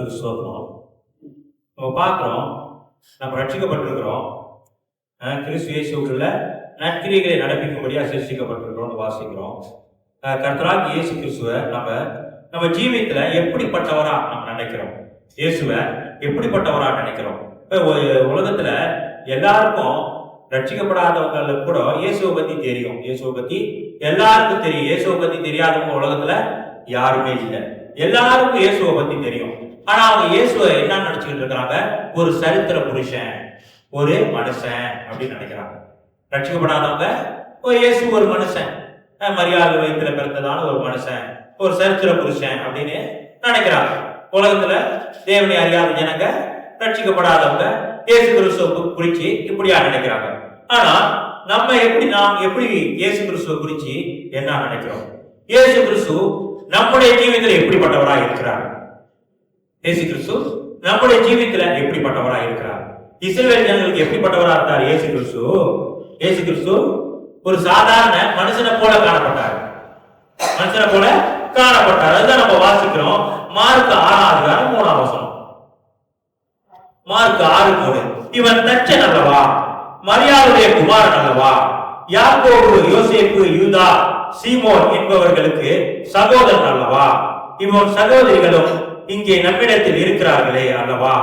பரிசுத்தத்துக்கு ஸ்தோத்திரம். நம்ம பார்க்குறோம், நம்ம ரட்சிக்கப்பட்டிருக்கிறோம். கிறிஸ்து இயேசுக்குள்ள நற்கிரிகளை நடப்பிக்கும்படியாக சிருஷ்டிக்கப்பட்டிருக்கிறோம் வாசிக்கிறோம். கர்த்தராகிய இயேசு கிறிஸ்துவை நம்ம ஜீவியத்துல எப்படிப்பட்டவரா நம்ம நினைக்கிறோம், இயேசுவை எப்படிப்பட்டவரா நினைக்கிறோம். உலகத்துல எல்லாருக்கும் ரட்சிக்கப்படாதவங்களுக்கு கூட இயேசுவை பத்தி தெரியும். இயேசுவை பத்தி எல்லாருக்கும் தெரியும். இயேசுவை பத்தி தெரியாதவங்க உலகத்துல யாருமே இல்லை. எல்லாருக்கும் இயேசுவை பத்தி தெரியும். ஆனா அவங்க இயேசுவை என்ன நினைச்சுக்கிட்டு இருக்கிறாங்க? ஒரு சரித்திர புருஷன், ஒரு மனுஷன் அப்படின்னு நினைக்கிறாங்க. ரட்சிக்கப்படாதவங்க இயேசு ஒரு மனுஷன், மரியாதை வயிற்றுல பிறந்ததான ஒரு மனுஷன், ஒரு சரித்திர புருஷன் அப்படின்னு நினைக்கிறாங்க. உலகத்துல தேவனை அறியாத ஜனங்க, ரட்சிக்கப்படாதவங்க இயேசு கிறிஸ்துவை குறிச்சு இப்படியா நினைக்கிறாங்க. ஆனா நாம் எப்படி இயேசு கிறிஸ்துவை குறிச்சு என்ன நினைக்கிறோம்? இயேசு கிறிஸ்து நம்முடைய ஜீவியத்துல எப்படிப்பட்டவரா இருக்கிறார்? இயேசு கிறிஸ்து நம்முடைய ஜீவியத்துல எப்படிப்பட்டவரா இருக்கிறார்? இஸ்ரவேல் ஜனங்களுக்கு எப்படிப்பட்டவரா இருந்தார் இயேசு கிறிஸ்து? இயேசு கிறிஸ்து ஒரு சாதாரண மனுஷனை போல காணப்பட்டார். மனுஷனை போல காணப்பட்டார். அதுதான் நம்ம வாசிக்கிறோம். மார்க் 6:3. மார்க் 6:3. இவன் தச்சன் அல்லவா, மரியாளுடைய குமாரன் அல்லவா, யாக்கோபு, யோசேப்பு, யூதா, சீமோன் என்பவர்களுக்கு சகோதரன் அல்லவா, இவன் சகோதரிகளும் இங்கே நம்மிடத்தில் இருக்கிறார்களே அல்லவா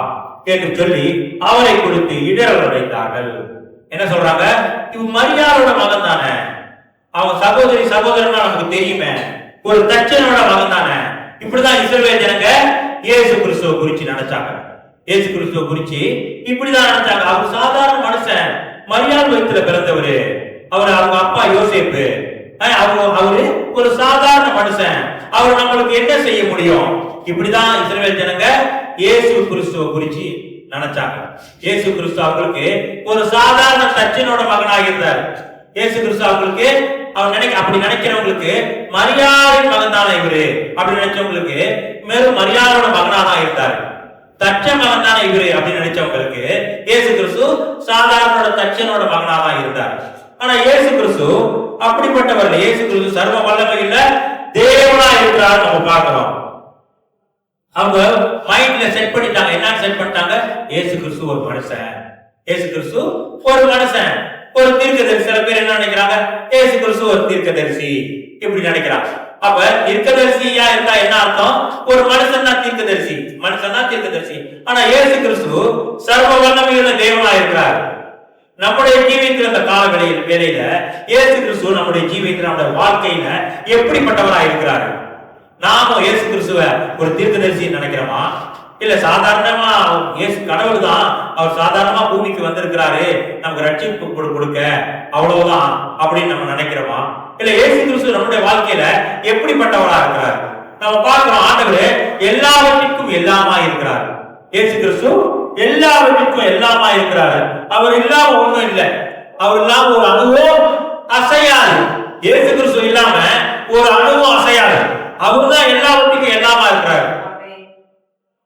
என்று சொல்லி அவரை குறித்து இடரல் அடைந்தார்கள். என்ன சொல்றாங்க? இவன் மரியாளோட மகன் தானே, அவன் சகோதரன் நமக்கு தெரியுமே, ஒரு தச்சனோட மகன் தானே. இப்படிதான் இஸ்ரவேல் ஜனங்க இயேசு கிறிஸ்துவை குறிச்சு நினைச்சாங்க. இயேசு கிறிஸ்துவை குறிச்சு இப்படிதான் நினைச்சாங்க. அவர் சாதாரண மனுஷன், மரியாள் வயிற்றுல பிறந்தவரு, அவங்க அப்பா யோசேப்பு, அவரு ஒரு சாதாரண மனுஷன், அவர் நம்மளுக்கு என்ன செய்ய முடியும்? இப்படிதான் இஸ்ரவேல் ஜனங்க இயேசு கிறிஸ்துவை குறிச்சு நினைச்சாங்க. இயேசு கிறிஸ்து அவங்களுக்கு ஒரு சாதாரண தச்சனோட மகனாக இருந்தார். இயேசு கிறிஸ்து அவங்களுக்கு அப்படி நினைக்கிறவங்களுக்கு மரியாளின் மகன் தானே இவரு அப்படி நினைச்சவங்களுக்கு வெறும் மரியாளோட மகனாதான் இருந்தார். தச்ச மகன் தானே இவரு அப்படின்னு நினைச்சவங்களுக்கு இயேசு கிறிஸ்து சாதாரண தச்சனோட மகனாதான் இருந்தார். ஆனா இயேசு கிறிஸ்து அப்படிப்பட்டவர்கள். இயேசு கிறிஸ்து சர்வ வல்லமையுள்ள தேவனா இருக்கிறார். நம்ம பார்க்கிறோம். அவங்க மைண்ட்ல செட் பண்ணிட்டாங்க. என்ன செட் பண்ணிட்டாங்க? இயேசு கிறிஸ்து ஒரு மனுஷன், இயேசு கிறிஸ்து ஒரு மனுஷன், ஒரு தீர்க்கதரிசி. சில பேர் என்ன நினைக்கிறாங்க? இயேசு கிறிஸ்து ஒரு தீர்க்கதரிசி இப்படி நினைக்கிறாங்க. அப்ப தீர்க்கதரிசியா இருந்தா என்ன அர்த்தம்? ஒரு மனுஷன் தான் தீர்க்கதரிசி, மனுஷன் தான் தீர்க்கதரிசி. ஆனா இயேசு கிறிஸ்து சர்வ வல்லமையுள்ள தேவனா இருக்கிறார். நம்முடைய ஜீவியத்தில் அந்த கால வேளையில இயேசு கிறிஸ்து நம்முடைய ஜீவியத்தில் நம்முடைய வாழ்க்கையில எப்படிப்பட்டவரா இருக்கிறாரு? நாம இயேசு கிறிஸ்துவ ஒரு தீர்க்கதரிசி நினைக்கிறோமா? இல்ல சாதாரணமா இயேசு கடவுள் தான், அவர் சாதாரணமா பூமிக்கு வந்திருக்கிறாரு நமக்கு ரட்சிப்பு கொடுக்க, அவ்வளவுதான் அப்படின்னு நம்ம நினைக்கிறோமா? இல்ல இயேசு கிறிஸ்து நம்முடைய வாழ்க்கையில எப்படிப்பட்டவரா இருக்கிறார்? நம்ம பார்க்கிறோம், ஆண்டவர் எல்லாவற்றிற்கும் எல்லாமா இருக்கிறார். இயேசு கிறிஸ்து எல்லாவற்றிற்கும் எல்லாமா இருக்கிறார். அவர் இல்லாம ஒண்ணும் இல்லை. அவர் இல்லாம ஒரு அணுவும் அசையாது. இயேசு கிறிஸ்து இல்லாம ஒரு அணுவும் அசையாது. அவர்தான் எல்லாவற்றுக்கும் எல்லாமா இருக்கிறார்.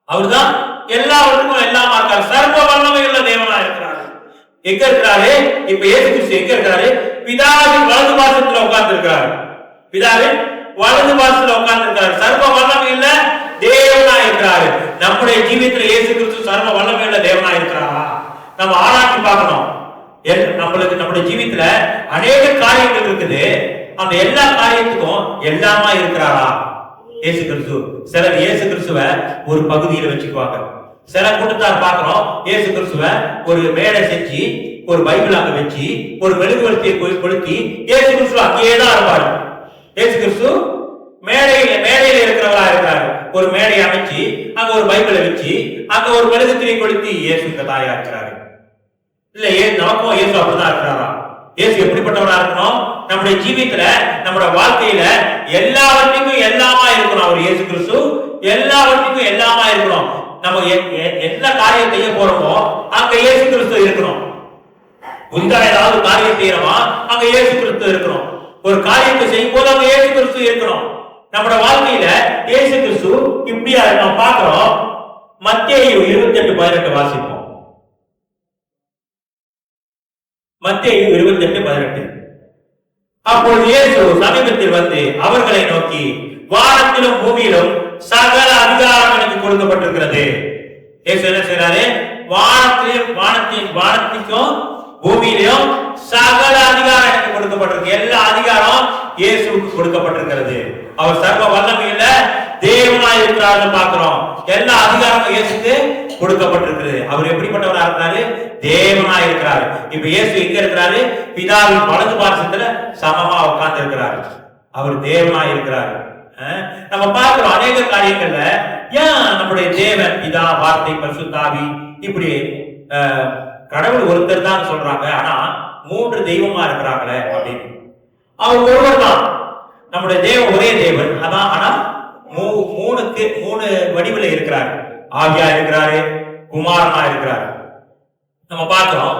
அவர்தான் எல்லாவற்றுக்கும் எல்லாமா இருக்கார். சர்வ வல்லமையுள்ள தேவனா இருக்கிறார். எங்க இருக்கிறாரு? இப்ப இயேசு கிறிஸ்து எங்க இருக்கிறாரு? பிதாவின் வலது பாசத்துல உட்கார்ந்து இருக்கிறார். பிதாவின் வலது பாசத்துல உட்கார்ந்து இருக்கிறார். சர்வ வல்லமையுள்ள தேவனா இருக்கிறாரு. நம்முடைய ஜீவியத்துல இயேசு கிறிஸ்து சர்வ வல்லமையுள்ள தேவனா இருக்கிறாரா? நம்ம ஆராய்ச்சி பார்க்கணும். நம்மளுடைய ஜீவியத்துல அநேக காரியங்கள் இருக்குது. அந்த எல்லா காரியத்துக்கும் எல்லாமா இருக்கிறாரா இயேசு கிறிஸ்து? சிலர் இயேசு கிறிஸ்துவ ஒரு பகுதியில வச்சுக்குவாங்க. சில கூட்டத்தார் பார்க்கிறோம், இயேசு கிறிஸ்துவ ஒரு மேடை செஞ்சு, ஒரு பைபிள் அங்க வச்சு, ஒரு மெழுகுவர்த்தியை கொளுத்தி இயேசு கிறிஸ்து அங்கேயே தான் இருப்பாரு. இயேசு கிறிஸ்து மேடையில இருக்கிறவரா இருக்காரு. ஒரு மேடையை அமைச்சு அங்க ஒரு பைபிளை வச்சு அங்க ஒரு மெழுகுத்திரியை கொளுத்தி இயேசு தாயா இருக்கிறாரு. இல்ல நமக்கும் இயேசு அப்படிதான் இருக்கிறாரா? இயேசு எப்படிப்பட்டவரா இருக்கணும்? நம்முடைய ஜீவியத்துல, நம்முடைய வாழ்க்கையில எல்லாவற்றுக்கும் எல்லாமா இருக்கணும். அவர் இயேசு கிறிஸ்து எல்லாவற்றுக்கும் எல்லாமா இருக்கணும். நம்ம என்ன காரியம் செய்ய போறோமோ அங்க இயேசு கிறிஸ்து இருக்கணும். புதிதா ஏதாவது காரியம் செய்யறோமா அங்க இயேசு கிறிஸ்து இருக்கணும். ஒரு காரியத்தை செய்யும் போது அங்க இயேசு கிறிஸ்து இருக்கணும். நம்முடைய வாழ்க்கையில இயேசு கிறிஸ்து இப்படியா நம்ம பார்க்கிறோம். மத்தேயு 28:18 வாசிப்போம். மத்தேயு 28:18. அப்பொழுது இயேசு சமீபத்தில் வந்து அவர்களை நோக்கி, வானத்திலும் பூமியிலும் சகல அதிகாரம் எனக்கு கொடுக்கப்பட்டிருக்கிறது. இயேசு என்ன செய்றாரு? வானத்திற்கும் பூமியிலும் சகல அதிகாரம் எனக்கு கொடுக்கப்பட்டிருக்கு. எல்லா அதிகாரம் இயேசுவுக்கு கொடுக்கப்பட்டிருக்கிறது. அவர் சர்வ வல்லமையுள்ள தேவனாய் இருக்கிறார்னு பார்க்கிறோம். எல்லா அதிகாரமும் இயேசுக்கு கொடுக்கப்பட்டிருக்கிறது. அவர் எப்படிப்பட்டவரா இருக்கிறாரு? தேவனாய் இருக்கிறாரு. இப்ப இயேசு எங்க இருக்கிறாரு? பிதாவின் வலது பார்சத்துல சமமா உட்கார்ந்து இருக்கிறாரு. அவர் தேவனாய் இருக்கிறாரு. நம்ம பார்க்கிறோம் அநேக காரியங்கள்ல ஏன் நம்முடைய தேவன் பிதா வார்த்தை பரிசுத்த ஆவி இப்படி கடவுள் ஒருத்தர் தான் சொல்றாங்க, ஆனா 3 தெய்வமா இருக்கிறாங்களே அப்படின்னு. அவர் ஒருவர் தான், நம்முடைய தேவன் ஒரே தேவன் அதான், ஆனா 3 வடிவில இருக்கிறாரு. ஆவியா இருக்கிறாரு, குமாரனா இருக்கிறாரு. நம்ம பார்க்கிறோம்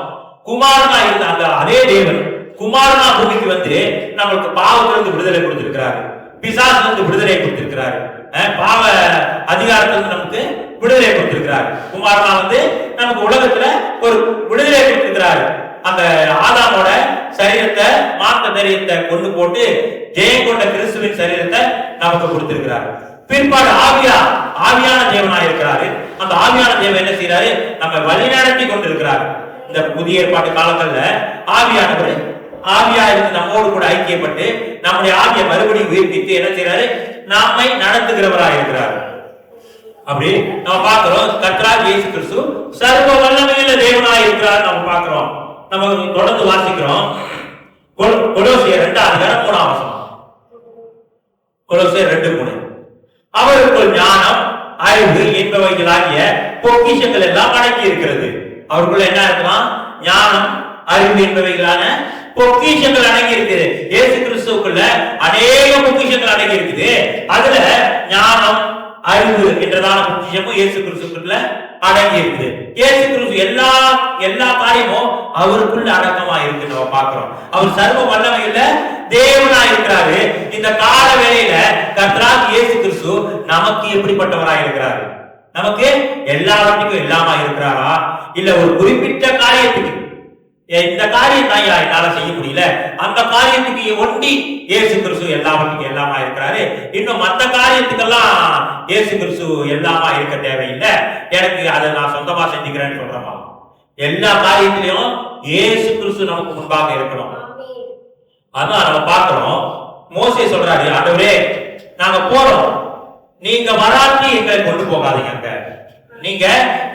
குமாரனா இருந்த அந்த அதே தேவன் குமாரனா பூமிக்கு வந்து நம்மளுக்கு பாவத்திலிருந்து விடுதலை கொடுத்திருக்கிறாரு, பிசாசிலிருந்து விடுதலை கொடுத்திருக்கிறாரு, பாவ அதிகாரத்திலிருந்து நமக்கு விடுதலை கொடுத்திருக்கிறார். குமாரனா வந்து நமக்கு உலகத்துல ஒரு விடுதலை கொடுத்திருக்கிறாரு. அந்த ஆதாமோட சரீரத்தை மாந்த சரீரத்தை கொண்டு போட்டு ஜெயம் கொண்ட கிறிஸ்துவின் சரீரத்தை நமக்கு கொடுத்திருக்கிறார். பிற்பாடு ஆவியான தேவனாய் இருக்கிறாரு. அந்த ஆவியான தேவன் என்ன செய்யறாரு? நம்ம வழிநடத்தி கொண்டிருக்கிறார். இந்த புதிய ஏற்பாட்டு காலங்கள்ல ஆவியானவர் ஆவியா இருந்து நம்மோடு கூட ஐக்கியப்பட்டு நம்முடைய ஆவியை மறுபடியும் உயிர்ப்பித்து என்ன செய்யறாரு? நம்மை நடத்துகிறவராய் இருக்கிறார். அப்படி நம்ம பார்க்கிறோம் கர்த்தராகிய இயேசு கிறிஸ்து சர்வ வல்லமையுள்ள தேவனாய் இருக்கிறார். நம்ம பார்க்கிறோம். நம்ம தொடர்ந்து வாசிக்கிறோம் கொலோசியர் 2:3. கொலோசியர் 2:3. அவருக்குள் ஞானம் அறிவு என்பவைகளாகிய பொக்கிஷங்கள் எல்லாம் அடங்கி இருக்கிறது. அவருக்குள்ள என்ன இருக்கலாம்? ஞானம் அறிவு என்பவைகளான பொக்கிஷங்கள் அடங்கி இருக்குது. இயேசு கிறிஸ்துவுக்குள்ள அநேக பொக்கிஷங்கள் அடங்கி இருக்குது. அதுல ஞானம் அறிவு என்றதான பொக்கிஷமும் இயேசு கிறிஸ்துவுக்குள்ள அடங்கி இருக்குது. இயேசு கிறிஸ்து எல்லா காரியமும் அவருக்குள்ள அடக்கமா இருக்கு. நம்ம பார்க்கிறோம் அவர் சர்வ வல்லமையுள்ள தேவனா இருக்கிறாரு. இந்த கால வேளையில கர்த்தராகிய இயேசு கிறிஸ்து நமக்கு எப்படிப்பட்டவராய் இருக்கிறாரு? நமக்கு எல்லாவற்றுக்கும் எல்லாமா இருக்கிறாரா? இல்ல ஒரு குறிப்பிட்ட காரியத்துக்கு இந்த காரியம் தான் என்னால செய்ய முடியல, அந்த காரியத்துக்கு ஒண்டி இயேசு கிறிஸ்து எல்லாவற்றுக்கும் எல்லாமா இருக்கிறாரு, இன்னும் மற்ற காரியத்துக்கெல்லாம் இயேசு கிறிஸ்து எல்லாமா இருக்க தேவையில்லை, எனக்கு அதை நான் சொந்தமா செஞ்சுக்கிறேன்னு சொல்றோமா? எல்லா காரியத்திலையும் இயேசு கிறிஸ்து நமக்கு முன்பாக இருக்கணும். அதான் நம்ம பார்க்கிறோம். மோசே சொல்றாரு, ஆண்டவரே நாங்க போறோம், நீங்க வராட்டி எங்களை கொண்டு போகாதீங்க, நீங்க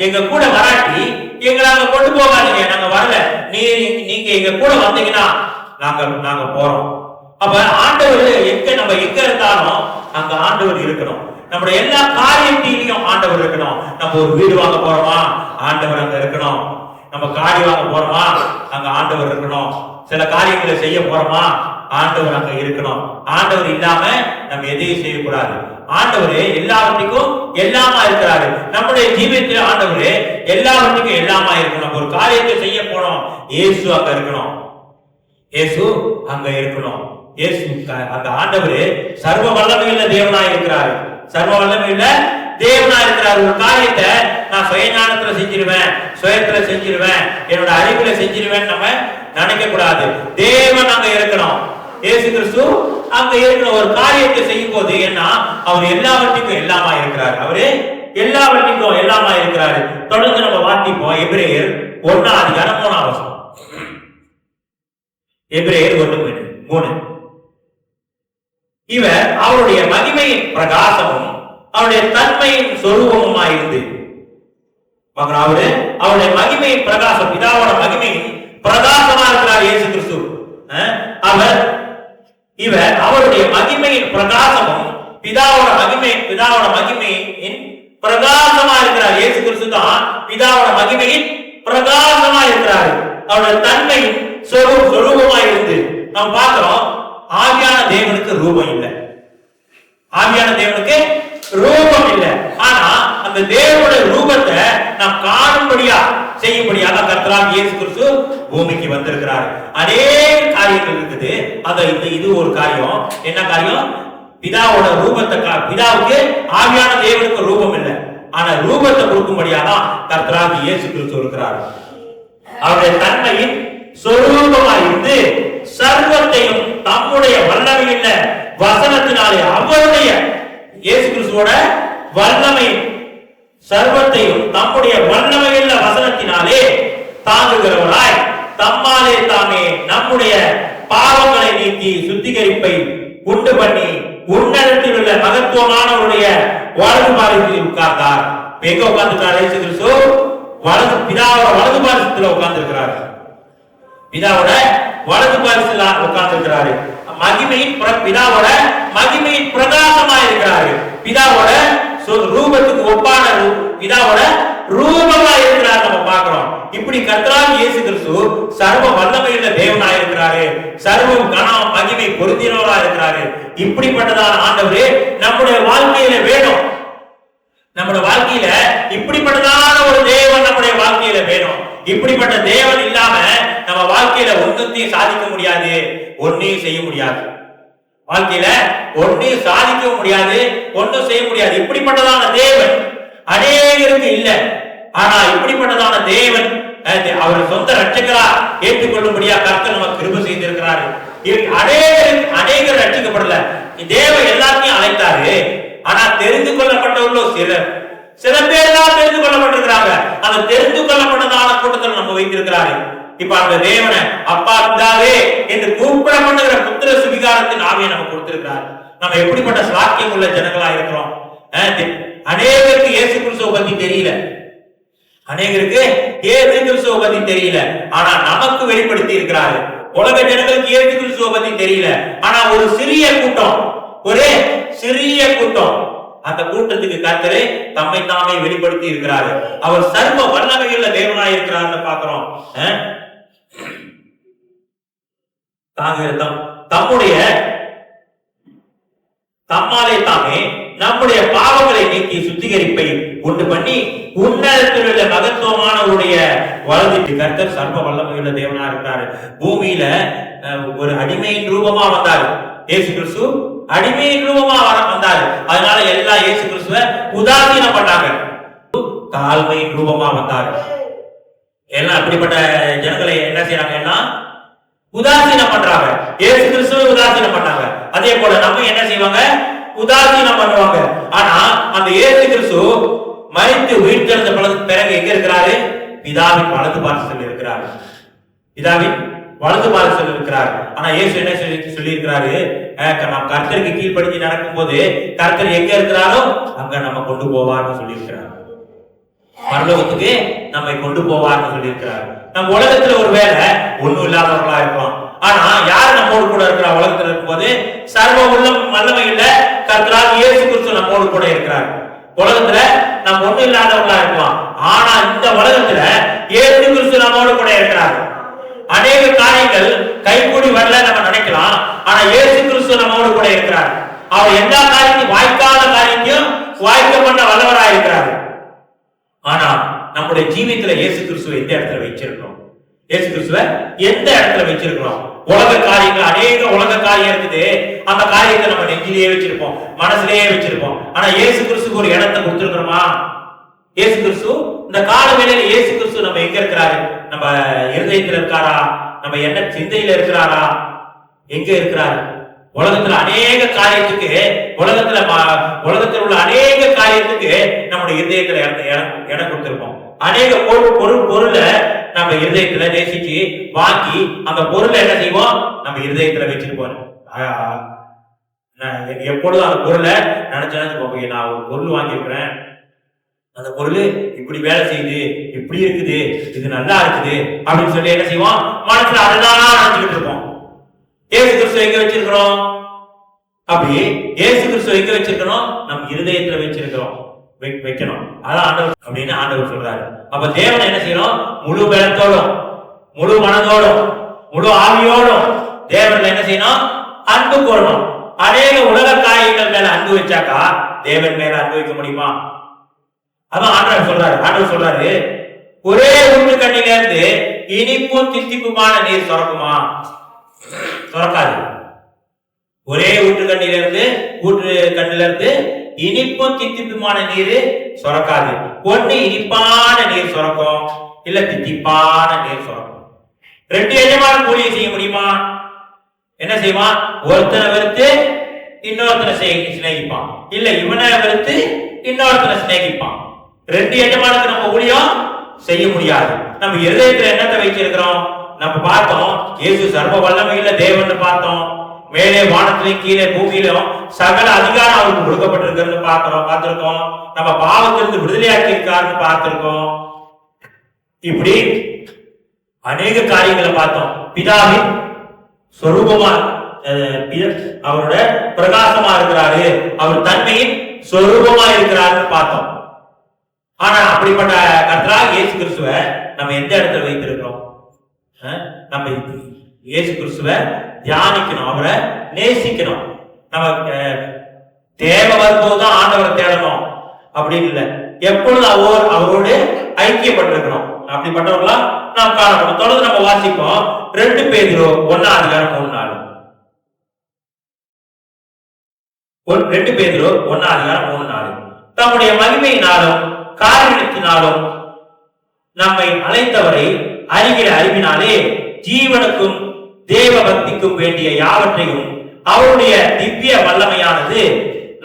எங்க கூட வராட்டி எங்களை அங்க கொண்டு போகாதீங்க, நாங்க வரல, நீங்க எங்க கூட வந்தீங்கன்னா நாங்க போறோம். அப்ப ஆண்டவர் நம்ம எங்க இருந்தாலும் அங்க ஆண்டவர் இருக்கணும். நம்முடைய எல்லா காரியத்திலையும் ஆண்டவர் இருக்கணும். நம்ம ஒரு வீடு வாங்க போறோமா, ஆண்டவர் அங்க இருக்கணும். நம்ம காடி வாங்க போறோமா, அங்க ஆண்டவர் இருக்கணும். சில காரியங்களை செய்ய போறோமா, ஆண்டவர் அங்க இருக்கணும். ஆண்டவர் இல்லாம நம்ம எதையும் செய்யக்கூடாது. ஆண்டவரே எல்லாவற்றுக்கும் எல்லாமா இருக்கிறாரு. நம்முடைய ஜீவியத்தில் ஆண்டவரே எல்லாவற்றுக்கும் எல்லாமா இருக்கணும். ஒரு காரியத்தை செய்ய போனோம், இயேசு அங்க இருக்கணும், இயேசு அங்க இருக்கணும். இயேசு அந்த ஆண்டவரே சர்வ வல்லமையுள்ள தேவனாய் இருக்கிறாரு. சர்வ வல்லமையுள்ள தேவனா இருக்கிறார். ஒரு காரியத்தை நான் சுயஞானத்துல செஞ்சிருவேன், சுயத்துல செஞ்சிருவேன், என்னோட அறிவுல செஞ்சிருவேன் நம்ம நினைக்க கூடாது. தேவன் அங்க இருக்கணும், இயேசு கிறிஸ்து அங்க இருக்கணும். ஒரு காரியத்தை செய்யும் போது என்ன, அவர் எல்லாவற்றுக்கும் எல்லாமா இருக்கிறார். அவரு எல்லாவற்றுக்கும் எல்லாமா இருக்கிறாரு. தொடர்ந்து நம்ம வாசிப்போம் எபிரேயர் 1:3. எபிரேயர் 1:3. இவர் அவருடைய மகிமையின் பிரகாசமும் அவருடைய தன்மையின் சொரூபமுமாயிருந்து, அவருடைய மகிமையின் பிரகாசம், பிதாவோட மகிமையின் பிரகாசமா இருக்கிறார் இயேசு கிறிஸ்து. இவர் அவருடைய மகிமையின் பிரகாசமும் பிதாவோட மகிமையின் பிரகாசமா இருக்கிறார். இயேசு கிறிஸ்து தான் பிதாவோட மகிமையின் பிரகாசமா இருக்கிறார். அவருடைய தன்மையின் சொரூபமாய் இருந்து நம்ம பார்க்கிறோம். ஆவியான தேவனுக்கு ரூபம் இல்லை, ஆவியான தேவனுக்கு ரூபம் இல்லை. ஆனா அந்த தேவனுடைய ரூபத்தை நாம் காணும்படியா செய்யும்படியாக கர்த்தராகிய இயேசு கிறிஸ்து பூமிக்கு வந்திருக்கிறார். அநேக காரியங்கள் இருக்குது. இது ஒரு காரியம். என்ன காரியம்? பிதாவோட ரூபத்தை, பிதாவுக்கு ஆவியான தேவனுக்கு ரூபம் இல்லை, ஆனா ரூபத்தை கொடுக்கும்படியாக கர்த்தராகிய இயேசு கிறிஸ்து இருக்கிறார். அவருடைய தன்மையின் சொரூபமாயிருந்து சர்வத்தையும் தம்முடைய வல்லமையுள்ள வசனத்தினாலே அவருடைய இயேசு கிறிஸ்துவோட வல்லமை சர்வத்தையும் தம்முடைய வல்லமையுள்ள வசனத்தினாலே தாங்குகிறவராய் தம்மாலே தாமே நம்முடைய பாவங்களை நீக்கி சுத்திகரிப்பை உண்டு பண்ணி உன்னதத்தில் உள்ள மகத்துவமானவருடைய வலது பாரிசத்தில் உட்கார்ந்தார். எங்க உட்கார்ந்துருக்கார் இயேசு கிறிஸ்து? பிதாவோட வலது பாரிசத்துல உட்கார்ந்திருக்கிறார். பிதாவோட வலது பாரிசத்துல உட்கார்ந்திருக்கிறாரு. பிதாவோட மகிமையின் பிரகாசமா இருக்கிறாரு. பிதாவோட ரூபத்துக்கு ஒப்பான பிதாவோட ரூபமா இருக்கிறார் நம்ம பார்க்கிறோம். இப்படி கர்த்தராகிய இயேசு கிறிஸ்து சர்வ வல்லமையுள்ள தேவனா இருக்கிறாரு. சர்வ கனம் மகிமை பொருந்தினவரா இருக்கிறாரு. இப்படிப்பட்டதான ஆண்டவரே நம்முடைய வாழ்க்கையில வேணும். நம்முடைய வாழ்க்கையில இப்படிப்பட்டதான ஒரு தேவன் நம்முடைய வாழ்க்கையில வேணும். இப்படிப்பட்ட தேவன் இல்லாம நம்ம வாழ்க்கையில ஒன்றையும் சாதிக்க முடியாது, ஒன்னையும் செய்ய முடியாது. வாழ்க்கையில ஒன்னையும் சாதிக்க முடியாது, ஒன்னும் செய்ய முடியாது. இப்படிப்பட்டதான தேவன் அநேகருக்கு இல்ல. ஆனா இப்படிப்பட்டதான தேவன் அவர் சொந்த ரட்சகரா ஏற்றுக்கொள்ளும்படியா கர்த்தர் நமக்கு கிருபை செய்திருக்கிறாரு. அநேகர் ரட்சிக்கப்படல. தேவன் எல்லாத்தையும் அழைத்தாரு. ஆனா தெரிந்து கொள்ளப்பட்டவர்களோ சில பேர் தான் தெரிந்து கொள்ளப்பட்டிருக்கிறாங்க. அந்த தெரிந்து கொள்ளப்பட்டதான கூட்டத்தில் நம்ம வைத்திருக்கிறாரு. இப்ப அந்த தேவனை அப்பா பிதாவே என்று கூப்பிடப்படுகிற புத்திர சுவிகாரத்தின் ஆவியை நம்ம கொடுத்திருக்கிறார். நம்ம எப்படிப்பட்ட சாக்கியம் உள்ள ஜனங்களா இருக்கிறோம். அநேகருக்கு இயேசு கிறிஸ்துவை பத்தி தெரியல, அநேகருக்கு இயேசு கிறிஸ்துவை பத்தி தெரியல. ஆனா நமக்கு வெளிப்படுத்தி இருக்கிறாரு. உலக ஜனங்களுக்கு இயேசு கிறிஸ்துவை பத்தி தெரியல. ஆனா ஒரு சிறிய கூட்டம், ஒரே சிறிய கூட்டம், அந்த கூட்டத்துக்கு கர்த்தரே தம்மை தாமே வெளிப்படுத்தி இருக்கிறாரு. அவர் சர்வ வல்லமையுள்ள தேவனாய் இருக்கிறார்னு பாக்குறோம். தம்முடைய தம்மாலே தாமே நம்முடைய பாவங்களை நீக்கி சுத்திகரிப்பை உண்டு பண்ணி உன்னதத்தில் உள்ள மகத்துவமானவருடைய வலதிற்கு கர்த்தர் சர்வ வல்லமையுள்ள தேவனா இருக்கிறாரு. பூமியில ஒரு அடிமையின் ரூபமா வந்தாரு இயேசு கிறிஸ்து. அடிமையின் ரூபமா வந்தாரு. அதனால எல்லா இயேசு கிறிஸ்துவ உதாசீனம் பண்ணாங்க. தாழ்மையின் ரூபமா வந்தாரு. எல்லாம் அப்படிப்பட்ட ஜனங்களை என்ன செய்யறாங்கன்னா உதாசீனம் பண்றாங்க. இயேசு கிறிஸ்துவை உதாசீனம் பண்ணாங்க. அதே போல நம்ம என்ன செய்வாங்க? உதாசீனம் பண்ணுவாங்க. ஆனா அந்த இயேசு கிறிஸ்து மரித்து உயிர்த்தெழுந்த பிறகு எங்க இருக்கிறாரு? பிதாவின் வலது பாரிசத்தில் இருக்கிறாரு. பிதாவின் வலது பாரிசத்தில் இருக்கிறார். ஆனா இயேசு என்ன சொல்லி இருக்கிறாரு? நாம் கர்த்தருக்கு கீழ்படிஞ்சு நடக்கும் போது கர்த்தர் எங்க இருக்கிறாரோ அங்க நம்ம கொண்டு போவார்னு சொல்லி இருக்கிறார். பரலோகத்துக்கு நம்மை கொண்டு போவார்னு சொல்லி இருக்கிறார். நம்ம உலகத்துல ஒரு வேலை ஒண்ணும் இல்லாதவர்களா இருக்கலாம். ஆனா யாரு நம்மோடு கூட இருக்கிற உலகத்துல இருக்கும்போது சர்வ வல்லமை இல்ல கர்த்தராகிய இயேசு கிறிஸ்து நம்மோடு கூட இருக்கிறார். உலகத்துல நம்ம ஒண்ணும் இல்லாதவர்களா இருக்கலாம். ஆனா இந்த உலகத்துல இயேசு கிறிஸ்து நம்மோடு கூட இருக்கிறார். அநேக காரியங்கள் கைகூடி வரல நம்ம நினைக்கலாம். ஆனா இயேசு கிறிஸ்து நம்மோடு கூட இருக்கிறார். அவர் எல்லா காரியத்தையும் வாய்க்காத காரியத்தையும் வாய்க்க பண்ண வல்லவராக இருக்கிறார். ஆனா நம்முடைய ஜீவியத்துல இயேசு கிறிஸ்துவை எந்த இடத்துல வச்சிருக்கிறோம்? இயேசு கிறிஸ்துவை எந்த இடத்துல வச்சிருக்கிறோம்? உலக காரியங்கள் அநேக உலக காரியம் இருக்குது. அந்த காரியத்தை நம்ம நெஞ்சிலேயே வச்சிருப்போம், மனசுலயே வச்சிருப்போம். ஆனா இயேசு கிறிஸ்துக்கு ஒரு இடத்தை கொடுத்திருக்கிறோமா? இயேசு கிறிஸ்து இந்த கால வேளையில இயேசு கிறிஸ்து நம்ம எங்க இருக்கிறாரு? நம்ம இருதயத்துல இருக்காரா? நம்ம என்ன சிந்தையில இருக்கிறாரா? எங்க இருக்கிறாரு? உலகத்துல அநேக காரியத்துக்கு உலகத்தில் உள்ள அநேக காரியத்துக்கு நம்முடைய இருதயத்துல இடம் கொடுத்திருப்போம். அநேக பொருளை நம்ம இருதயத்துல நேசிச்சு வாங்கி அந்த பொருளை என்ன செய்வோம்? நம்ம இருதயத்துல வச்சிருப்போம். எப்பொழுதும் அந்த பொருளை நினைச்சு நான் ஒரு பொருள் வாங்கியிருக்கிறேன், அந்த பொருள் இப்படி வேலை செய்யுது, இப்படி இருக்குது, இது நல்லா இருக்குது அப்படின்னு சொல்லி என்ன செய்வோம்? மனசுல அதுதான் நினைச்சுக்கிட்டு இருப்போம். இயேசு கிறிஸ்து எங்க வச்சிருக்கிறோம்? அப்படி இயேசு கிறிஸ்து எங்க வச்சிருக்கணும்? நம்ம இருதயத்துல வச்சிருக்கிறோம், வைக்கணும். அதான் ஆண்டவர் அப்படின்னு ஆண்டவர் சொல்றாரு. அப்ப தேவன் என்ன செய்யணும்? முழு பலத்தோடும் முழு மனதோடும் முழு ஆவியோடும் தேவன்ல என்ன செய்யணும்? அன்பு கூறணும். அநேக உலக காரியங்கள் மேல அன்பு வச்சாக்கா தேவன் மேல அன்பு வைக்க முடியுமா? அதான் ஆண்டவர் சொல்றாரு ஒரே ஊற்று கண்ணில இருந்து இனிப்பும் தித்திப்புமான நீர் சுரக்குமா? சுரக்காது. ஒரே ஊற்று கண்ணில இருந்து இனிப்பும் தித்திப்புமான நீர் சுரக்காது. ஒண்ணு இனிப்பான நீர் சுரக்கும், இல்ல தித்திப்பான நீர் சுரக்கும். ரெண்டு எஜமான கூலியை செய்ய முடியுமா? என்ன செய்வான்? ஒருத்தனை வெறுத்து இன்னொருத்தனை சிநேகிப்பான், இல்ல இவனை வெறுத்து இன்னொருத்தனை சிநேகிப்பான். ரெண்டு எஜமானுக்கு நம்ம ஊழியம் செய்ய முடியாது. நம்ம இருதயத்துல என்னத்தை வச்சிருக்கிறோம்? நம்ம பார்த்தோம், இயேசு சர்வ வல்லமையுள்ள தேவன் பார்த்தோம். மேலே வானத்திலும் கீழே பூமியிலும் சகல அதிகாரம் அவருக்கு கொடுக்கப்பட்டிருக்கிறது பார்த்திருக்கோம். நம்ம பாவத்திலிருந்து விடுதலையாக்கி இருக்காருன்னு பார்த்திருக்கோம். இப்படி அநேக காரியங்களை பார்த்தோம். பிதாவின் சொரூபமா அவரோட பிரகாசமா இருக்கிறாரு, அவர் தன்மையின் சொரூபமா இருக்கிறாருன்னு பார்த்தோம். ஆனா அப்படிப்பட்ட கர்த்தராகிய இயேசு கிறிஸ்துவை நம்ம எந்த இடத்துல வைத்திருக்கிறோம்? நம்ம இயேசு கிறிஸ்துவை தியானிக்கணும், அவரை நேசிக்கணும். நம்ம தேவை வரும்போதுதான் ஆண்டவரை தேடணும் அப்படின்னு இல்லை, எப்பொழுது அவரோடு ஐக்கியப்பட்டிருக்கணும். அப்படிப்பட்டவர்களா நாம் காணப்படும். தொடர்ந்து நம்ம வாசிப்போம் 2 பேதுரு 1:3-4. 2 பேதுரு 1:3-4. தம்முடைய மகிமையினாலும் காரியத்தினாலும் நம்மை அழைத்தவரை அறிகிற அறிவினாலே ஜீவனுக்கும் தேவ பக்திக்கும் வேண்டிய யாவற்றையும் அவருடைய திவ்ய வல்லமையானது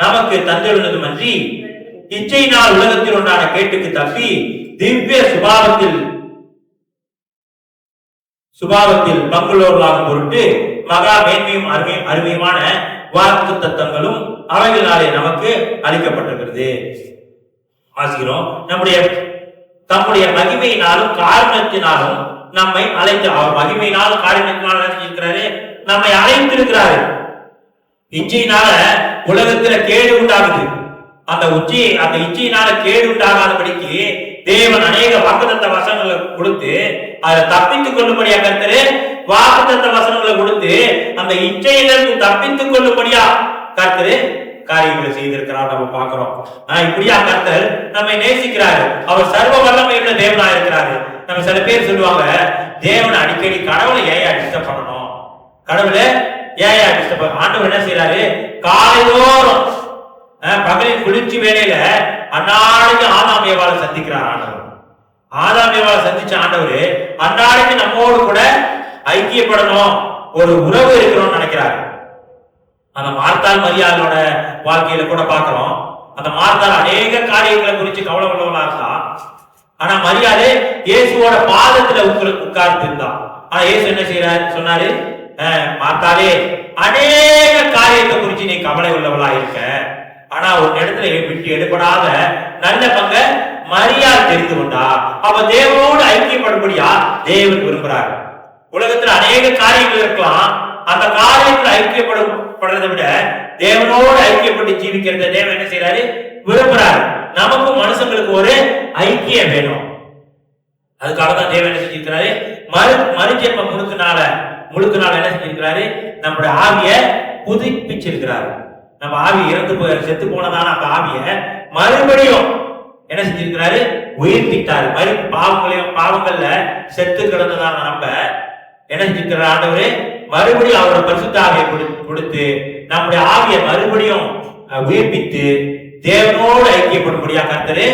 நமக்கு தந்துள்ளதுமன்றி இச்சையினால் உலகத்தில் உண்டான கேட்டுக்கு தப்பி திவ்ய சுபாவத்தில் பங்குள்ளவர்களாகும் பொருட்டு மகா மேன்மையும் அருமையுமான வாக்கு தத்தங்களும் அவைகளினாலே நமக்கு அளிக்கப்பட்டிருக்கிறது. ஆசிக்கிறோம். தம்முடைய மகிமையினாலும் காரணத்தினாலும் நம்மை அழைத்து, அவர் மகிமையினாலும் காரணத்தினாலும் இருக்கிறாரு, நம்மை அழைத்திருக்கிறாரு. இச்சையினால உலகத்துல கேடு உண்டாகுது. அந்த இச்சையினால கேடு உண்டாகாதபடிக்கு தேவன் அநேக வாக்குத்தத்த வசனங்களை கொடுத்து அதை தப்பித்துக் கொள்ளும்படியா கர்த்தரு வாக்குத்தத்த வசனங்களை கொடுத்து அந்த இச்சையிலிருந்து தப்பித்துக் கொள்ளும்படியா கர்த்தரு காரியங்களை செய்திருக்கிறார். நம்ம பார்க்கிறோம். இப்படியா கர்த்தர் நம்மை நேசிக்கிறாரு. அவர் சர்வ வல்லமையுள்ள தேவனா இருக்கிறாரு. நம்ம சில பேர் சொல்லுவாங்க, தேவனை அடிக்கடி கடவுளை ஏன் டிஸ்டர்ப் பண்ணணும், கடவுளை ஏன் டிஸ்டர்ப். ஆண்டவர் என்ன செய்யறாரு? காலைதோறும் பகலின் குளிர்ச்சி வேலையில அன்னாடைக்கு ஆதாம் ஏவாளை சந்திக்கிறார். ஆதாம் ஏவாளை சந்திச்ச ஆண்டவர் அன்னாடைக்கு நம்மோடு கூட ஐக்கியப்படணும், ஒரு உறவு இருக்கணும்னு நினைக்கிறாரு. அந்த மார்த்தாள் மரியாளோட வாழ்க்கையில கூட பார்க்கிறோம். அந்த மார்த்தாள் அநேக காரியங்களை குறித்து கவலை உள்ளவங்களா இருந்தா. ஆனா மரியாதை இயேசுவோட பாதத்துல உட்கார்ந்து இருந்தா. ஆனா இயேசு என்ன செய்யறாரு? சொன்னாரு, மார்த்தாளே, அநேக காரியத்தை குறித்து நீ கவலை உள்ளவளா இருக்க, ஆனா ஒரு இடத்துல விட்டு எடுபடாத நல்ல பங்க மரியாதை தெரிந்து கொண்டா. அப்ப தேவனோடு ஐக்கியப்படும்படியா தேவன் விரும்புறாரு. உலகத்துல அநேக காரியங்கள் இருக்கலாம், அந்த காரியத்தில் ஐக்கியப்படுறதை விட தேவனோடு ஐக்கியப்பட்டு ஜீவிக்கிறத தேவன் என்ன செய்யறாரு? விரும்புறாரு. நமக்கும் மனுஷங்களுக்கு ஒரு ஐக்கியம் வேணும். அதுக்காக தான் தேவன் என்ன செஞ்சிருக்கிறாரு? மறுஜென்ம முழுக்கனால என்ன செஞ்சிருக்கிறாரு? நம்முடைய ஆவிய புதுப்பிச்சிருக்கிறாரு. நம்ம ஆவி செத்து போனதான அந்த ஆவிய மறுபடியும் என்ன செஞ்சிருக்கிறாரு? உயிர்ப்பித்தாரு. பாவங்கள்ல செத்து கிடந்ததான நம்ம என்ன செஞ்சிருக்கிற ஆண்டவரு மறுபடியும் அவரோட பரிசுத்த ஆவியை கொடுத்து நம்முடைய ஆவியை மறுபடியும் உயிர்ப்பித்து தேவனோடு ஐக்கியப்படும்படியா கர்த்தரு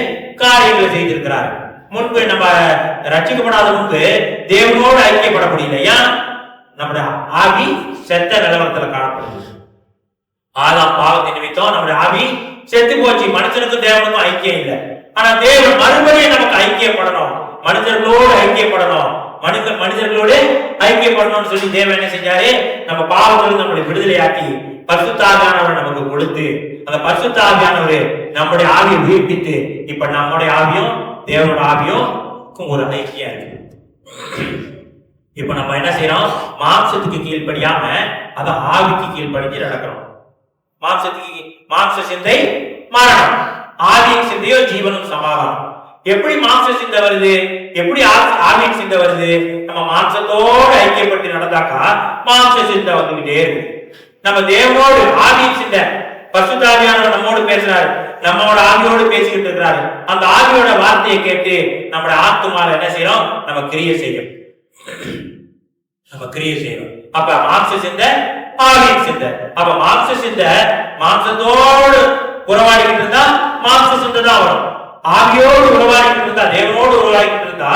காரியங்களை செய்திருக்கிறார். முன்பு நம்ம ரட்சிக்கப்படாத முன்பு தேவனோடு ஐக்கியப்பட முடியல. ஏன்? நம்முடைய ஆவி செத்த நிலவரத்துல காணப்படுது. ஆதாம் பாவத்தின் நிமித்தம் நம்முடைய ஆவி செத்து போச்சு. மனுஷனுக்கும் தேவனுக்கும் ஐக்கியம் இல்லை. ஆனா தேவன் மறுபடியும் நமக்கு ஐக்கியப்படணும், மனிதர்களோடு ஐக்கியப்படணும், மனிதர்களோடு ஐக்கியப்படணும்னு சொல்லி தேவன் என்ன செஞ்சாரு? நம்ம பாவத்திலிருந்து நம்மளை விடுதலையாக்கி பரிசுத்த ஆவியானவரை நமக்கு கொடுத்து அந்த பரிசுத்த ஆவியானவரை நம்முடைய ஆவியை உயிர்ப்பித்து இப்ப நம்முடைய ஆவியும் தேவனோட ஆவியும் ஒரு ஐக்கியம் இருக்கு. இப்ப நம்ம என்ன செய்யறோம்? மாம்சத்துக்கு கீழ்படியாம அத ஆவிக்கு கீழ்படிஞ்சு நடக்கிறோம். மாம்ச சிந்தை மரணம், ஆவியின் சிந்தையோ ஜீவனும் சமாதானம். எப்படி மாம்ச சிந்தை வருது? எப்படி ஆவியின் சிந்தை வருது? நம்ம மாம்சத்தோடு ஐக்கியப்பட்டு நடந்தாக்கா மாம்ச சிந்தை வந்துகிட்டே இருக்கு. நம்ம தேவனோடு ஆவியின் சிந்தை பரிசுத்த ஆவியானவர் நம்மோடு பேசுறாரு, நம்மளோட ஆவியோடு பேசிக்கிட்டு இருக்கிறாரு. அந்த ஆவியோட வார்த்தையை கேட்டு நம்மளோட ஆத்துமால என்ன செய்யறோம்? நம்ம கிரியை செய்யும். அப்ப மாம்ச சிந்தை ஆவியின் சிந்தை. அப்ப மாம்ச சிந்தை மாம்சத்தோடு உறவாடிக்கிட்டு இருந்தா மாம்ச சிந்தை தான் வரும். ஆவியோடு உறவாடிக்கிட்டு இருந்தா, தேவனோடு உறவாடிக்கிட்டு இருந்தா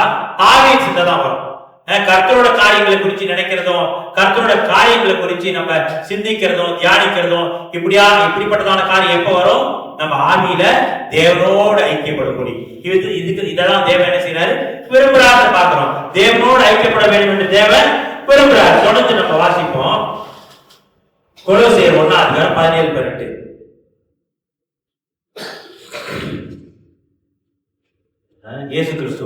ஆவியின் சிந்தை தான் வரும். கர்த்தரோட காரியங்களை குறித்து நினைக்கிறதும் கர்த்தரோட காரியங்களை குறித்து நம்ம சிந்திக்கிறதும் தியானிக்கிறதும் இப்படிப்பட்டதான காரியம் எப்ப வரும்? நம்ம ஆவியில தேவனோடு ஐக்கியப்படக்கூடிய இதெல்லாம் தேவன் என்ன செய்யறாரு? விரும்புறாரு பாக்குறோம். தேவனோடு ஐக்கியப்பட வேண்டும் என்று தேவன் விரும்புறாரு. தொடர்ந்து நம்ம வாசிப்போம். கொலோசியர் 1:17-18. இயேசு கிறிஸ்து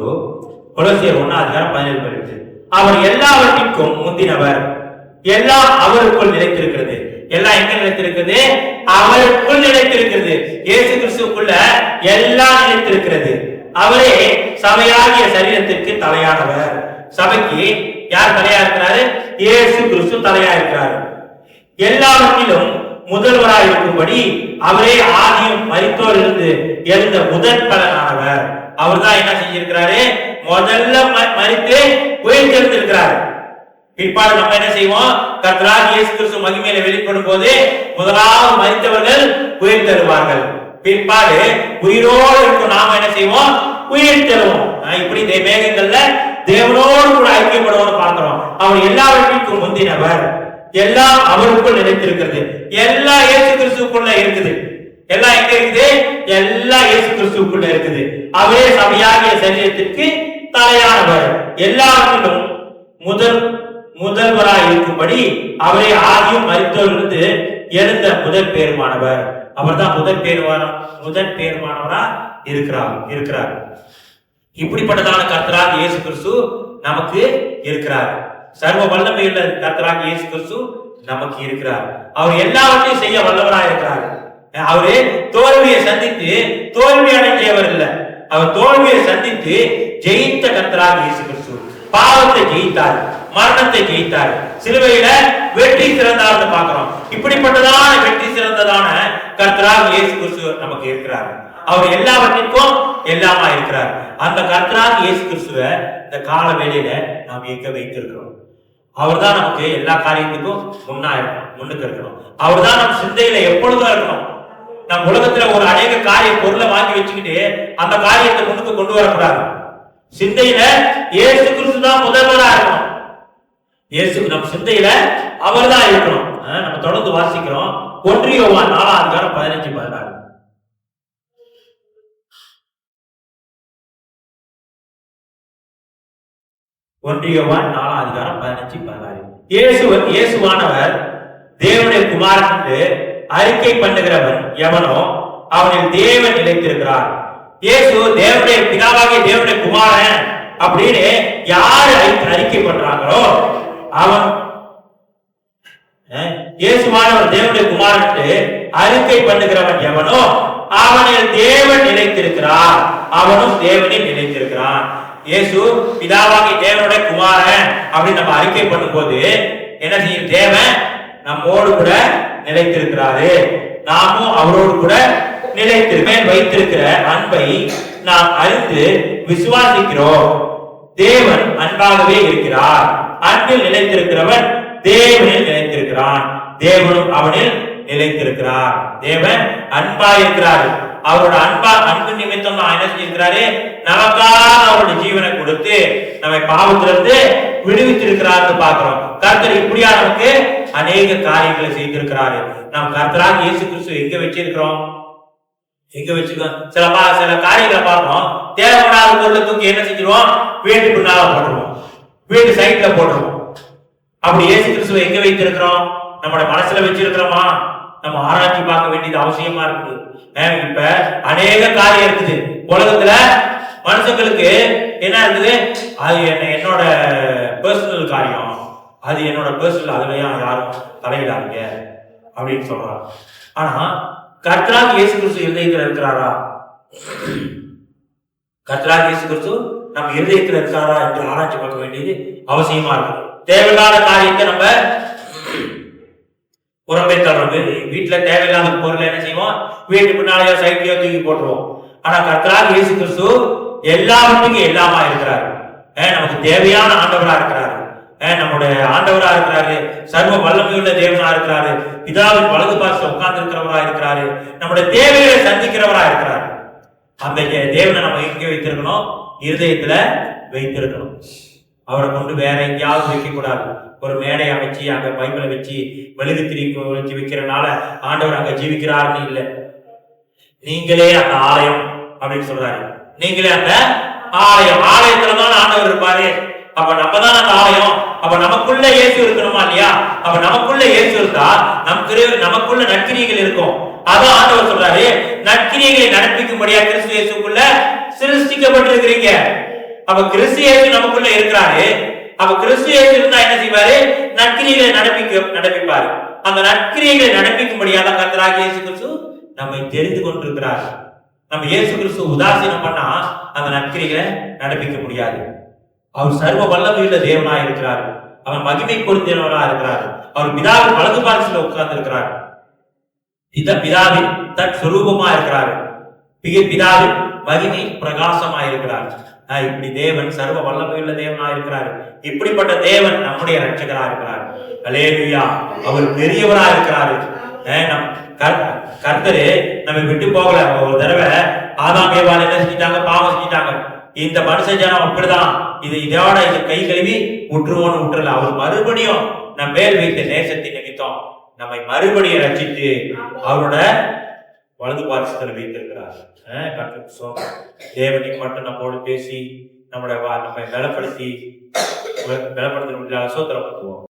கொலோசியர் 1:17-18. அவர் எல்லாவற்றிற்கும் முந்தினவர், எல்லாம் அவருக்குள் நிலைத்திருக்கிறது. எல்லாம் எங்க நிலைத்திருக்கிறது? அவருக்குள் நிலைத்திருக்கிறது. இயேசு கிறிஸ்துக்குள்ள எல்லாம் நிலைத்திருக்கிறது. அவரே சபையாகிய சரீரத்திற்கு தலையானவர். சபைக்கு யார் தலையா இருக்கிறாரு? இயேசு கிறிஸ்து தலையா இருக்கிறார். எல்லாவற்றிலும் முதல்வராய் இருக்கும்படி அவரே ஆதியும் மரித்தோர் இருந்து எழுந்த முதற் பலனானவர். அவர் தான் என்ன செஞ்சிருக்கிறாரு? முதல்ல மரித்து உயிர்த்தெழுந்திருக்கிறார். பிற்பாடு நம்ம என்ன செய்வோம்? கர்த்தராகிய இயேசு கிறிஸ்து மகிமையில வெளிப்படும் போது முதலாவது மரித்தவர்கள் உயிர் தருவார்கள். பிற்பாடு உயிரோடு இருக்கும் நாம என்ன செய்வோம்? உயிர் தருவோம். இப்படி மேகங்கள்ல தேவனோடு கூட ஐக்கியப்படுவோம் பார்க்கிறோம். அவர் எல்லாவற்றிற்கும் முந்தினவர், எல்லாம் அவருக்குள் நிலைத்திருக்கிறது. எல்லாம் இயேசு கிறிஸ்துக்குள்ள இருக்குது. எல்லாம் எங்க இருக்குது? எல்லாம் இயேசு கிறிஸ்துக்குள்ள இருக்குது. அவரே சபையாகிய சரீரத்திற்கு தலையானவர். எல்லாவற்றிலும் முதல்வராய் இருக்கும்படி அவரே ஆதியும் மரித்தோரிலிருந்து எழுந்த முதற் பேருமானவர். அவர் தான் முதற் பேருமானவரா இருக்கிறார். இப்படிப்பட்டதான கர்த்தராகிய இயேசு கிறிஸ்து நமக்கு இருக்கிறார். சர்வ வல்லமையுள்ள கர்த்தராகிய இயேசு கிறிஸ்து நமக்கு இருக்கிறார். அவர் எல்லாவற்றையும் செய்ய வல்லவராக இருக்கிறார். அவரு தோல்வியை சந்தித்து தோல்வி அடைந்தவர் இல்லை. அவர் தோல்வியை சந்தித்து ஜெயித்த கர்த்தராகிய இயேசு கிறிஸ்து பாவத்தை ஜெயித்தார், மரணத்தை ஜெயித்தார், சிலுவையில வெற்றி சிறந்தார்னு பார்க்கிறோம். இப்படிப்பட்டதான வெற்றி சிறந்ததான கர்த்தராகிய இயேசு கிறிஸ்து நமக்கு இருக்கிறார். அவர் எல்லாவற்றிற்கும் எல்லாமா இருக்கிறார். அந்த கர்த்தராகிய இயேசு கிறிஸ்துவை இந்த கால வேளையில நாம் எங்க வைத்திருக்கிறோம்? அவர் தான் நமக்கு எல்லா காரியத்துக்கும் முன்னுக்கு இருக்கணும். அவர் தான் நம் சிந்தையில எப்பொழுதும் இருக்கணும். நம் உலகத்துல ஒரு அநேக காரிய பொருளை வாங்கி வச்சுக்கிட்டு அந்த காரியத்தை முன்னுக்கு கொண்டு வரக்கூடாது. சிந்தையில இயேசு கிறிஸ்து தான் முதல்வரா இருக்கணும். இயேசு நம் சிந்தையில அவர் தான் இருக்கணும். நம்ம தொடர்ந்து வாசிக்கிறோம். 1 யோவான் 4:15-16. 1 யோவான் 4:15-16. இயேசுவானவர் தேவனுடைய குமாரன் என்று அறிக்கை பண்ணுகிறவன் எவனோ அவனில் தேவன் நிலைத்திருக்கிறார். இயேசு தேவனுடைய பிதாவாகிய தேவனுடைய குமாரன் அப்படின்னு யாரு அறிக்கை பண்றாங்களோ அவன் இயேசுவானவர் தேவனுடைய குமாரன் என்று அறிக்கை பண்ணுகிறவன் எவனோ அவனில் தேவன் நிலைத்திருக்கிறார், அவனும் தேவனில் நிலைத்திருக்கிறான். இயேசு பிதாவாகிய தேவனுடைய குமாரன் அப்படின்னு நம்ம அறிக்கை பண்ணும் போது என்ன செய்யும்? தேவன் நம்மோடு கூட நிலைத்திருக்கிறாரு, நாமும் அவரோடு கூட வைத்திருக்கிற அன்பை நாம் அறிந்து விசுவாசிக்கிறோம். தேவன் அன்பாகவே இருக்கிறார். அன்பில் நிலைத்திருக்கிறவன் தேவனில் நிலைத்திருக்கிறான், தேவனும் அவனில் நிலைத்திருக்கிறார். தேவன் அன்பா இருக்கிறார். அவரோட அன்பு நிமித்தம் என்ன செஞ்சிருக்கிறாரு? நமக்காக அவருடைய ஜீவனை கொடுத்து நம்மை பாவத்திலிருந்து விடுவித்திருக்கிறார் பார்க்கிறோம். கர்த்தர் இப்படியா நமக்கு அநேக காரியங்களை செய்திருக்கிறாரு. நாம் கர்த்தராக இயேசு கிறிஸ்து எங்க வச்சிருக்கிறோம்? எங்க வச்சிருக்கோம்? சில காரியங்களை பார்ப்போம். தேவைப்படாத பொருளை தூக்கி என்ன செஞ்சிருவோம்? வீட்டு பின்னால போட்டுருவோம், வீட்டு சைட்ல போட்டுருவோம். அப்படி இயேசு கிறிஸ்துவை எங்க வைத்திருக்கிறோம்? நம்மளோட மனசுல வச்சிருக்கிறோமா? நம்ம ஆராய்ச்சி பார்க்க வேண்டியது அவசியமா இருக்குது. இப்ப அநேக காரியம் இருக்குது உலகத்துல. மனுஷங்களுக்கு என்ன இருக்குது? அது என்னோட பர்சனல் காரியம், அது என்னோட பர்சனல், அதுலயும் யாரும் தலையிடாதீங்க அப்படின்னு சொல்றாங்க. ஆனா கர்த்தராகிய இயேசு கிறிஸ்து இருதயத்தில் இருக்கிறாரா? கர்த்தராகிய இயேசு கிறிஸ்து நம்ம இருதயத்தில் இருக்கிறாரா என்று ஆராய்ச்சி பார்க்க வேண்டியது அவசியமா இருக்கு. தேவையில்லாத காரியத்தை நம்ம புறம்பே தள்ளுறது. வீட்டுல தேவையில்லாத பொருள் என்ன செய்வோம்? வீட்டு பின்னாலேயோ சைட்லயோ தூக்கி போட்டுருவோம். ஆனா கர்த்தராகிய இயேசு கிறிஸ்து எல்லாவற்றுக்கும் எல்லாமா இருக்கிறாரு. நமக்கு தேவையான ஆண்டவரா இருக்கிறாரு. நம்முடைய ஆண்டவரா இருக்கிறாரு. சர்வ வல்லமையுள்ள தேவனா இருக்கிறாரு. பிதாவின் வலது பார்த்து உட்கார்ந்து இருக்கிறவரா இருக்கிறாரு. நம்முடைய தேவைகளை சந்திக்கிறவரா இருக்கிறாரு. அந்த தேவனை நம்ம எங்க வைத்திருக்கணும்? இருதயத்துல வைத்திருக்கணும். அவரை கொண்டு வேற எங்கேயாவது வைக்க கூடாது. ஒரு மேடை அமைச்சு அங்க பைபிளை வச்சு மெழுகு திரி வச்சு வைக்கிறனால ஆண்டவர் அங்க ஜீவிக்கிறாருன்னு இல்லை. நீங்களே அந்த ஆலயம் அப்படின்னு சொல்றாரு. நீங்களே அந்த ஆலயம், ஆலயத்துலதான் ஆண்டவர் இருப்பாரு. அப்ப நம்ம தான் அந்த ஆலயம். அப்ப நமக்குள்ள இயேசு இருக்கணுமா இல்லையா? அப்ப நமக்குள்ள இயேசு இருந்தா நமக்குள்ள நற்கிரியைகள் இருக்கும். அதான் ஆண்டவர் சொல்றாரு, நற்கிரியைகளை நடப்பிக்கும்படியா கிறிஸ்து இயேசுக்குள்ள சிருஷ்டிக்கப்பட்டிருக்கிறீங்க. அப்ப கிறிஸ்து இயேசு நமக்குள்ள இருக்கிறாரு. அப்ப கிறிஸ்து இயேசு இருந்தா என்ன செய்வாரு? நற்கிரியைகளை நடப்பிப்பாரு. அந்த நற்கிரியைகளை நடப்பிக்கும்படியாக கர்த்தராகிய இயேசு கிறிஸ்து நம்மை தெரிந்து கொண்டிருக்கிறார். நம்ம இயேசு கிறிஸ்து உதாசீனம் பண்ணா அந்த நற்கிரியைகளை நடப்பிக்க முடியாது. அவர் சர்வ வல்லமையுள்ள தேவனா இருக்கிறார். அவர் மகிமை பொருந்தினவரா இருக்கிறார். அவர் பிதாவின் வலது பாரசில உட்கார்ந்து இருக்கிறார். பிதாவின் தற்ஸ்வரூபமா இருக்கிறார். பிதாவின் மகிமை பிரகாசமா இருக்கிறார். இப்படி தேவன் சர்வ வல்லமையுள்ள தேவனா இருக்கிறார். இப்படிப்பட்ட தேவன் நம்முடைய ரட்சகரா இருக்கிறார். அல்லேலூயா. அவர் பெரியவரா இருக்கிறாரு. கர்த்தரு நம்ம விட்டு போகல. ஒரு தடவை ஆதாம் ஏவாள் என்ன செஞ்சிட்டாங்க? பாவம் செஞ்சிட்டாங்க. இந்த மனுஷ ஜனம் அப்படிதான், இதோட இது கை கழுவி விட்டுருவோன்னு விட்டுறல. அவர் மறுபடியும் நம்ம மேல் வைத்த நேசத்தை நிமித்தம் நம்மை மறுபடியும் ரட்சித்து அவரோட வலது பாரசத்தில் வைத்திருக்கிறார். தேவனுக்கு மட்டும் நம்மோடு பேசி நம்மை பலப்படுத்தி சோத்திரம் பண்ணுவோம்.